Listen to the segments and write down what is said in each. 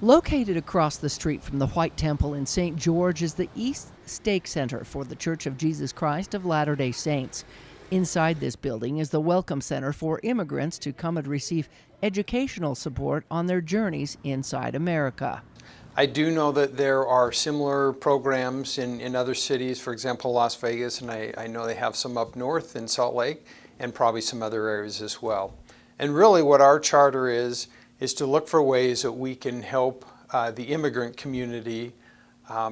Located across the street from the White Temple in St. George is the East Stake Center for the Church of Jesus Christ of Latter-day Saints. Inside this building is the Welcome Center for immigrants to come and receive educational support on their journeys inside America. I do know that there are similar programs in other cities, for example, Las Vegas, and I know they have some up north in Salt Lake and probably some other areas as well. And really what our charter is to look for ways that we can help the immigrant community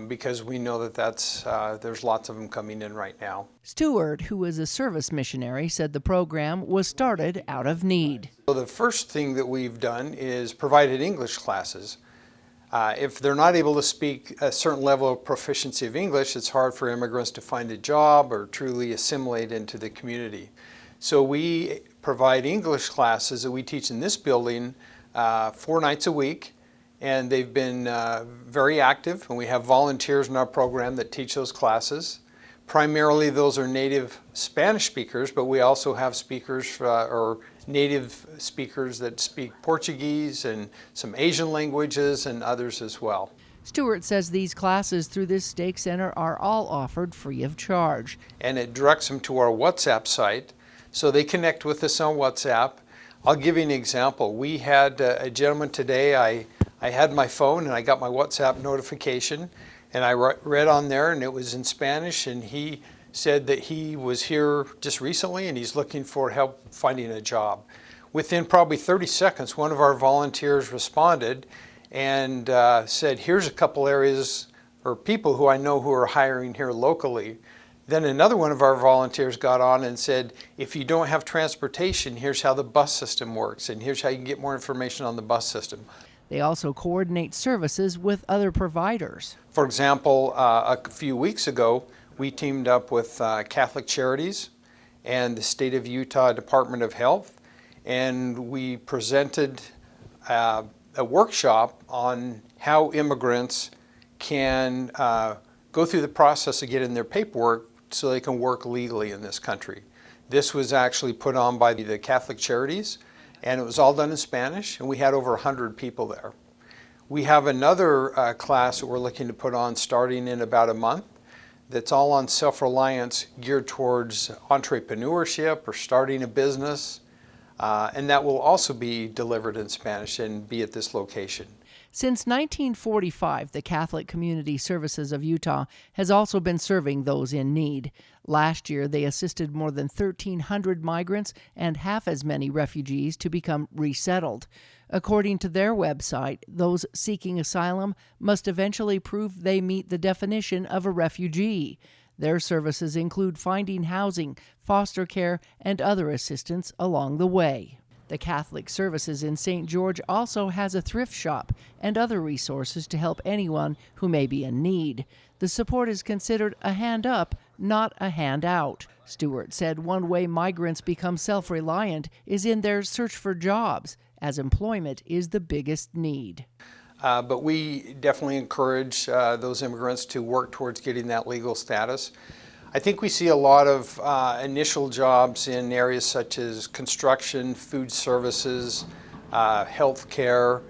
because we know that there's lots of them coming in right now. Stewart, who is a service missionary, said the program was started out of need. So the first thing that we've done is provided English classes. If they're not able to speak a certain level of proficiency of English, it's hard for immigrants to find a job or truly assimilate into the community. So we provide English classes that we teach in this building 4 nights a week, and they've been very active, and we have volunteers in our program that teach those classes. Primarily those are native Spanish speakers, but we also have speakers or native speakers that speak Portuguese and some Asian languages and others as well. Stewart says these classes through this Stake Center are all offered free of charge. And it directs them to our WhatsApp site, so they connect with us on WhatsApp. I'll give you an example. We had a gentleman today, I had my phone and I got my WhatsApp notification, and I read on there and it was in Spanish, and he said that he was here just recently and he's looking for help finding a job. Within probably 30 seconds, one of our volunteers responded and said, here's a couple areas or people who I know who are hiring here locally. Then another one of our volunteers got on and said, if you don't have transportation, here's how the bus system works, and here's how you can get more information on the bus system. They also coordinate services with other providers. For example, a few weeks ago, we teamed up with Catholic Charities and the State of Utah Department of Health, and we presented a workshop on how immigrants can go through the process of getting their paperwork so they can work legally in this country. This was actually put on by the Catholic Charities, and it was all done in Spanish, and we had over 100 people there. We have another class that we're looking to put on starting in about a month that's all on self-reliance, geared towards entrepreneurship or starting a business, and that will also be delivered in Spanish and be at this location. Since 1945, the Catholic Community Services of Utah has also been serving those in need. Last year, they assisted more than 1,300 migrants and half as many refugees to become resettled. According to their website, those seeking asylum must eventually prove they meet the definition of a refugee. Their services include finding housing, foster care, and other assistance along the way. The Catholic Services in St. George also has a thrift shop and other resources to help anyone who may be in need. The support is considered a hand up, not a hand out. Stewart said one way migrants become self-reliant is in their search for jobs, as employment is the biggest need. But we definitely encourage those immigrants to work towards getting that legal status. I think we see a lot of initial jobs in areas such as construction, food services, healthcare,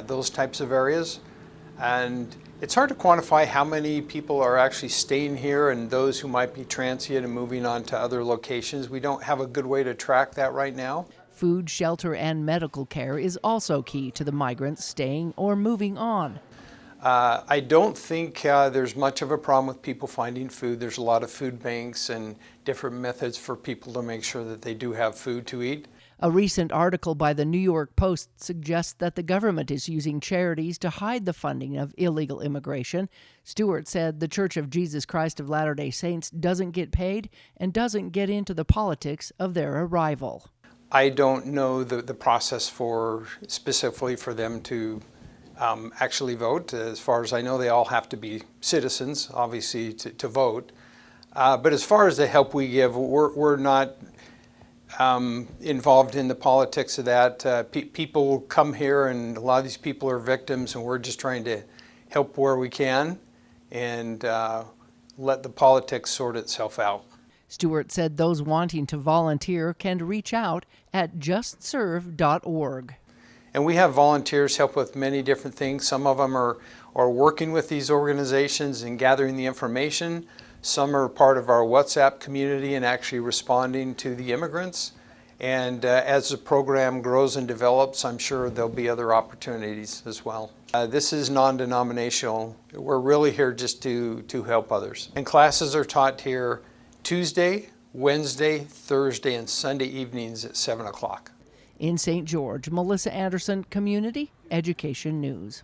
those types of areas. And it's hard to quantify how many people are actually staying here and those who might be transient and moving on to other locations. We don't have a good way to track that right now. Food, shelter, and medical care is also key to the migrants staying or moving on. I don't think there's much of a problem with people finding food. There's a lot of food banks and different methods for people to make sure that they do have food to eat. A recent article by the New York Post suggests that the government is using charities to hide the funding of illegal immigration. Stewart said the Church of Jesus Christ of Latter-day Saints doesn't get paid and doesn't get into the politics of their arrival. I don't know the process specifically for them to actually vote. As far as I know, they all have to be citizens, obviously, to vote. But as far as the help we give, we're not involved in the politics of that. People come here, and a lot of these people are victims, and we're just trying to help where we can and let the politics sort itself out. Stewart said those wanting to volunteer can reach out at justserve.org. And we have volunteers help with many different things. Some of them are working with these organizations and gathering the information. Some are part of our WhatsApp community and actually responding to the immigrants. And as the program grows and develops, I'm sure there'll be other opportunities as well. This is non-denominational. We're really here just to help others. And classes are taught here Tuesday, Wednesday, Thursday, and Sunday evenings at 7 o'clock. In St. George, Melissa Anderson, Community Education News.